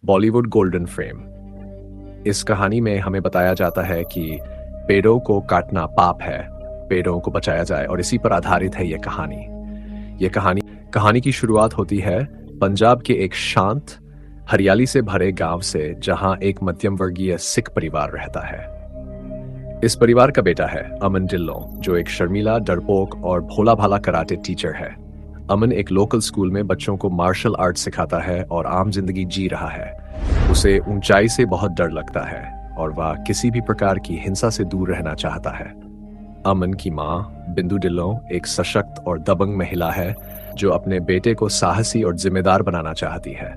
Bollywood golden frame. इस कहानी में हमें बताया जाता है कि पेड़ों को काटना पाप है, पेड़ों को बचाया जाए, और इसी पर आधारित है यह कहानी। कहानी की शुरुआत होती है पंजाब के एक शांत, हरियाली से भरे गांव से, जहां एक मध्यम वर्गीय सिख परिवार रहता है। इस परिवार का बेटा है अमन ढिल्लों, जो एक शर्मीला, डरपोक और भोला भाला कराटे टीचर है। अमन एक लोकल स्कूल में बच्चों को मार्शल आर्ट सिखाता है और आम जिंदगी जी रहा है। उसे ऊंचाई से बहुत डर लगता है और वह किसी भी प्रकार की हिंसा से दूर रहना चाहता है। अमन की मां बिंदु ढिल्लों एक सशक्त और दबंग महिला है जो अपने बेटे को साहसी और जिम्मेदार बनाना चाहती है।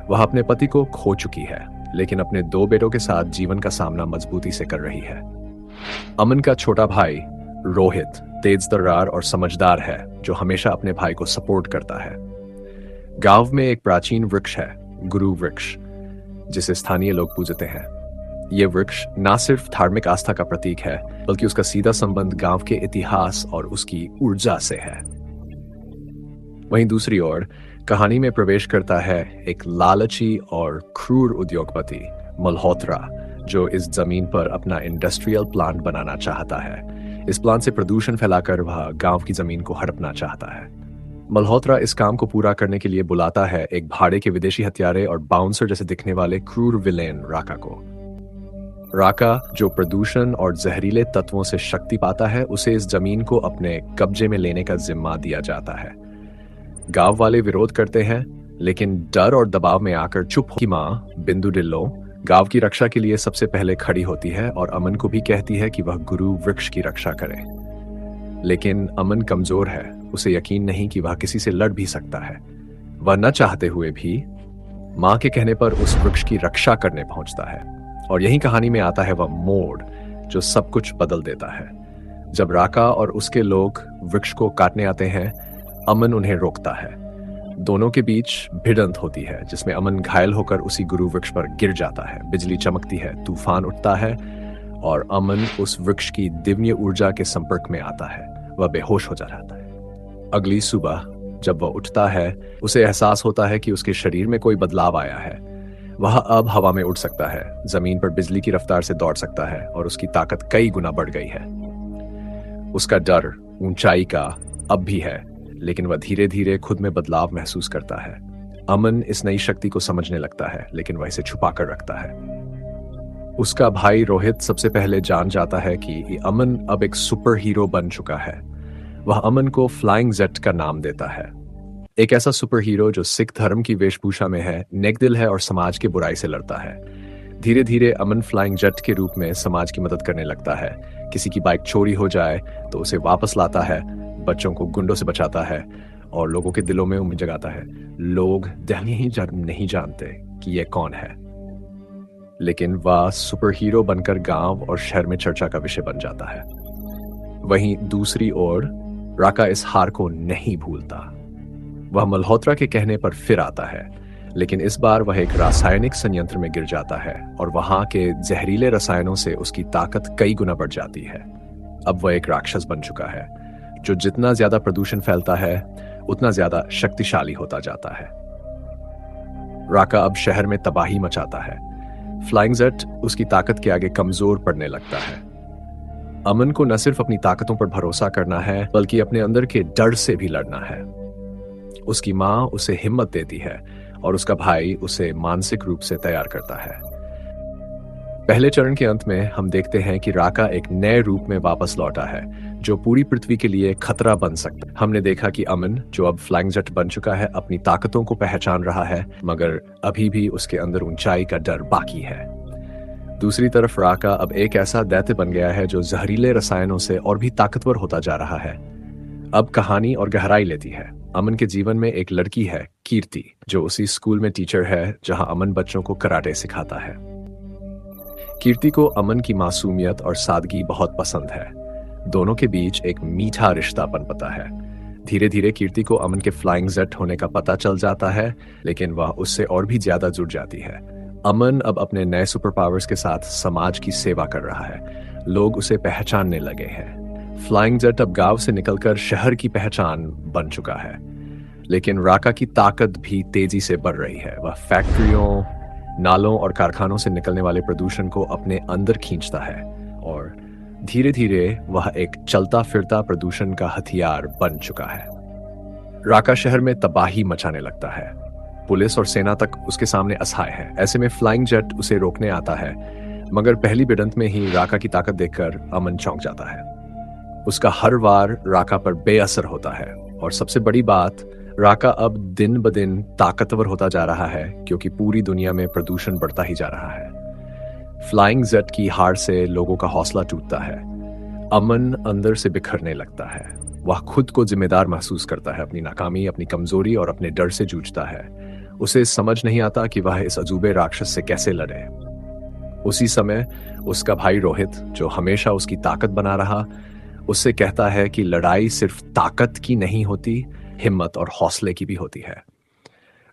वह अपने पति को खो चुकी है, लेकिन अपने 2 बेटों के साथ जीवन का सामना मजबूती से कर रही है। अमन का छोटा भाई रोहित तेज तर्रार और समझदार है, जो हमेशा अपने भाई को सपोर्ट करता है। गांव में एक प्राचीन वृक्ष है, गुरु वृक्ष, जिसे स्थानीय लोग पूजते हैं। यह वृक्ष न सिर्फ धार्मिक आस्था का प्रतीक है, बल्कि उसका सीधा संबंध गांव के इतिहास और उसकी ऊर्जा से है। वहीं दूसरी ओर कहानी में प्रवेश करता है एक लालची और क्रूर उद्योगपति मल्होत्रा, जो इस जमीन पर अपना इंडस्ट्रियल प्लांट बनाना चाहता है। इस प्लांट से प्रदूषण फैलाकर वह गांव की जमीन को हड़पना चाहता है। मल्होत्रा इस काम को पूरा करने के लिए बुलाता है एक भाड़े के विदेशी हत्यारे और बाउंसर जैसे दिखने वाले क्रूर विलेन राका को। राका, जो प्रदूषण और जहरीले तत्वों से शक्ति पाता है, उसे इस जमीन को अपने कब्जे में लेने का जिम्मा दिया जाता है। गांव वाले विरोध करते हैं, लेकिन डर और दबाव में आकर चुप की मां बिंदु ढिल्लों गांव की रक्षा के लिए सबसे पहले खड़ी होती है और अमन को भी कहती है कि वह गुरु वृक्ष की रक्षा करे। लेकिन अमन कमजोर है, उसे यकीन नहीं कि वह किसी से लड़ भी सकता है। वह न चाहते हुए भी मां के कहने पर उस वृक्ष की रक्षा करने पहुंचता है। और यही कहानी में आता है वह मोड़ जो सब कुछ बदल देता है। जब राका और उसके लोग वृक्ष को काटने आते हैं, अमन उन्हें रोकता है। दोनों के बीच भिड़ंत होती है, जिसमें अमन घायल होकर उसी गुरु वृक्ष पर गिर जाता है। बिजली चमकती है, तूफान उठता है और अमन उस वृक्ष की दिव्य ऊर्जा के संपर्क में आता है। वह बेहोश हो जाता है। अगली सुबह जब वह उठता है, उसे एहसास होता है कि उसके शरीर में कोई बदलाव आया है। वह अब हवा में उड़ सकता है, जमीन पर बिजली की रफ्तार से दौड़ सकता है और उसकी ताकत कई गुना बढ़ गई है। उसका डर ऊंचाई का अब भी है, लेकिन वह धीरे धीरे खुद में बदलाव महसूस करता है। अमन इस नई शक्ति को समझने लगता है, लेकिन वह इसे छुपा कर रखता है। उसका भाई रोहित सबसे पहले जान जाता है कि अमन अब एक सुपर हीरो बन चुका है। वह अमन को फ्लाइंग जेट का नाम देता है, एक ऐसा सुपर हीरो जो सिख धर्म की वेशभूषा में है, नेकदिल है और समाज की बुराई से लड़ता है। धीरे धीरे अमन फ्लाइंग जेट के रूप में समाज की मदद करने लगता है। किसी की बाइक चोरी हो जाए तो उसे वापस लाता है, बच्चों को गुंडों से बचाता है और लोगों के दिलों में उम्मीद जगाता है। लोग नहीं जानते कि यह कौन है, लेकिन वह सुपर हीरो बनकर गांव और शहर में चर्चा का विषय बन जाता है। वहीं दूसरी ओर राका इस हार को नहीं भूलता। वह मल्होत्रा के कहने पर फिर आता है, लेकिन इस बार वह एक रासायनिक संयंत्र में गिर जाता है और वहां के जहरीले रसायनों से उसकी ताकत कई गुना बढ़ जाती है। अब वह एक राक्षस बन चुका है, जो जितना ज्यादा प्रदूषण फैलता है उतना ज्यादा शक्तिशाली होता जाता है। राका अब शहर में तबाही मचाता है। फ्लाइंग जेट उसकी ताकत के आगे कमजोर पड़ने लगता है। अमन को न सिर्फ अपनी ताकतों पर भरोसा करना है, बल्कि अपने अंदर के डर से भी लड़ना है। उसकी मां उसे हिम्मत देती है और उसका भाई उसे मानसिक रूप से तैयार करता है। पहले चरण के अंत में हम देखते हैं कि राका एक नए रूप में वापस लौटा है, जो पूरी पृथ्वी के लिए खतरा बन सकता है। हमने देखा कि अमन, जो अब फ्लाइंग जेट बन चुका है, अपनी ताकतों को पहचान रहा है, मगर अभी भी उसके अंदर ऊंचाई का डर बाकी है। दूसरी तरफ राका अब एक ऐसा दैत्य बन गया है जो जहरीले रसायनों से और भी ताकतवर होता जा रहा है। अब कहानी और गहराई लेती है। अमन के जीवन में एक लड़की है, कीर्ति, जो उसी स्कूल में टीचर है जहां अमन बच्चों को कराटे सिखाता है। कीर्ति को अमन की मासूमियत और सादगी बहुत पसंद है। दोनों के बीच एक मीठा रिश्ता पनपता है। धीरे धीरे कीर्ति को अमन के फ्लाइंग जेट होने का पता चल जाता है, लेकिन वह उससे और भी ज्यादा जुड़ जाती है। अमन अब अपने नए सुपर पावर्स के साथ समाज की सेवा कर रहा है। लोग उसे पहचानने लगे हैं। फ्लाइंग जेट अब गांव से निकलकर शहर की पहचान बन चुका है। लेकिन राका की ताकत भी तेजी से बढ़ रही है। वह फैक्ट्रियों, नालों और कारखानों से निकलने वाले प्रदूषण को अपने अंदर खींचता है और धीरे धीरे वह एक चलता फिरता प्रदूषण का हथियार बन चुका है। राका शहर में तबाही मचाने लगता है। पुलिस और सेना तक उसके सामने असहाय है। ऐसे में फ्लाइंग जेट उसे रोकने आता है, मगर पहली भिड़ंत में ही राका की ताकत देखकर अमन चौंक जाता है। उसका हर वार राका पर बेअसर होता है और सबसे बड़ी बात, राका अब दिन ब दिन ताकतवर होता जा रहा है क्योंकि पूरी दुनिया में प्रदूषण बढ़ता ही जा रहा है। फ्लाइंग जेट की हार से लोगों का हौसला टूटता है। अमन अंदर से बिखरने लगता है। वह खुद को जिम्मेदार महसूस करता है। अपनी नाकामी, अपनी कमजोरी और अपने डर से जूझता है। उसे समझ नहीं आता कि वह इस अजूबे राक्षस से कैसे लड़े। उसी समय उसका भाई रोहित, जो हमेशा उसकी ताकत बना रहा, उससे कहता है कि लड़ाई सिर्फ ताकत की नहीं होती, हिम्मत और हौसले की भी होती है।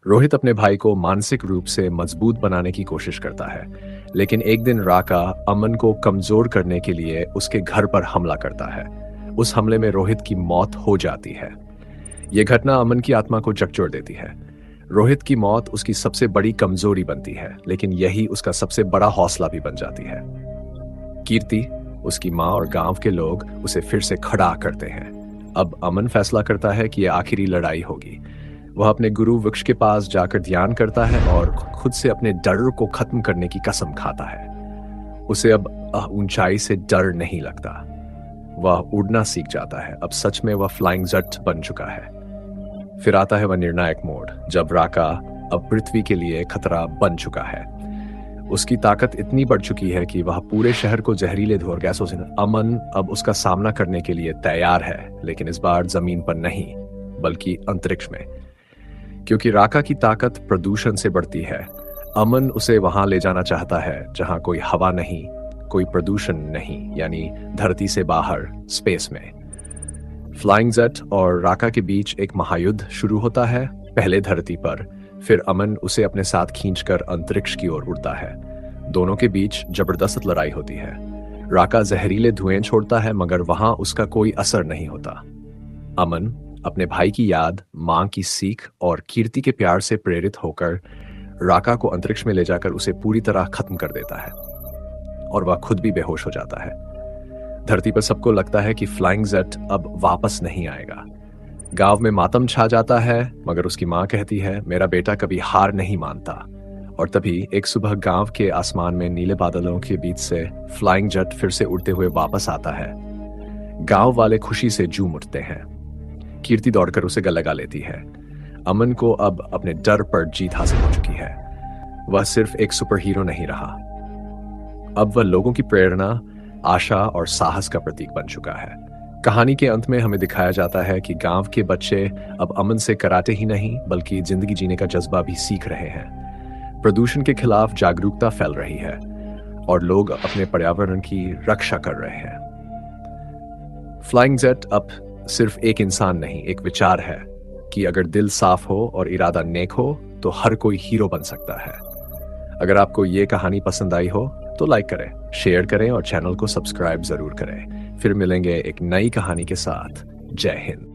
रोहित अपने भाई को मानसिक रूप से मजबूत बनाने की कोशिश करता है, लेकिन एक दिन राका अमन को कमजोर करने के लिए उसके घर पर हमला करता है। उस हमले में रोहित की मौत हो जाती है। यह घटना अमन की आत्मा को झकझोर देती है। रोहित की मौत उसकी सबसे बड़ी कमजोरी बनती है, लेकिन यही उसका सबसे बड़ा हौसला भी बन जाती है। कीर्ति, उसकी माँ और गांव के लोग उसे फिर से खड़ा करते हैं। अब अमन फैसला करता है कि यह आखिरी लड़ाई होगी। वह अपने गुरु वृक्ष के पास जाकर ध्यान करता है और खुद से अपने डर को खत्म करने की कसम खाता है। उसे अब ऊंचाई से डर नहीं लगता। वह उड़ना सीख जाता है। अब सच में वह फ्लाइंग जेट बन चुका है। फिर आता है वह निर्णायक मोड़, जब राका अब पृथ्वी के लिए खतरा बन चुका है। उसकी ताकत इतनी बढ़ चुकी है कि वह पूरे शहर को जहरीले धुआं गैसों से अमन अब उसका सामना करने के लिए तैयार है, लेकिन इस बार जमीन पर नहीं, बल्कि अंतरिक्ष में। क्योंकि राका की ताकत प्रदूषण से बढ़ती है, अमन उसे वहां ले जाना चाहता है जहां कोई हवा नहीं, कोई प्रदूषण नहीं, यानी धरती से बाहर, स्पेस में। फ्लाइंग जेट और राका के बीच एक महायुद्ध शुरू होता है, पहले धरती पर, फिर अमन उसे अपने साथ खींचकर अंतरिक्ष की ओर उड़ता है। दोनों के बीच जबरदस्त लड़ाई होती है। राका जहरीले धुएं छोड़ता है, मगर वहां उसका कोई असर नहीं होता। अमन अपने भाई की याद, मां की सीख और कीर्ति के प्यार से प्रेरित होकर राका को अंतरिक्ष में ले जाकर उसे पूरी तरह खत्म कर देता है और वह खुद भी बेहोश हो जाता है। धरती पर सबको लगता है कि फ्लाइंग जेट अब वापस नहीं आएगा। गांव में मातम छा जाता है, मगर उसकी मां कहती है, मेरा बेटा कभी हार नहीं मानता। और तभी एक सुबह गांव के आसमान में नीले बादलों के बीच से फ्लाइंग जेट फिर से उड़ते हुए वापस आता है। गांव वाले खुशी से झूम उठते हैं। कीर्ति दौड़कर उसे गले लगा लेती है। अमन को अब अपने डर पर जीत हासिल हो चुकी है। वह सिर्फ एक सुपर हीरो नहीं रहा, अब वह लोगों की प्रेरणा, आशा और साहस का प्रतीक बन चुका है। कहानी के अंत में हमें दिखाया जाता है कि गांव के बच्चे अब अमन से कराटे ही नहीं, बल्कि जिंदगी जीने का जज्बा भी सीख रहे हैं। प्रदूषण के खिलाफ जागरूकता फैल रही है और लोग अपने पर्यावरण की रक्षा कर रहे हैं। फ्लाइंग जेट अब सिर्फ एक इंसान नहीं, एक विचार है कि अगर दिल साफ हो और इरादा नेक हो तो हर कोई हीरो बन सकता है। अगर आपको ये कहानी पसंद आई हो तो लाइक करें, शेयर करें और चैनल को सब्सक्राइब जरूर करें। फिर मिलेंगे एक नई कहानी के साथ। जय हिंद।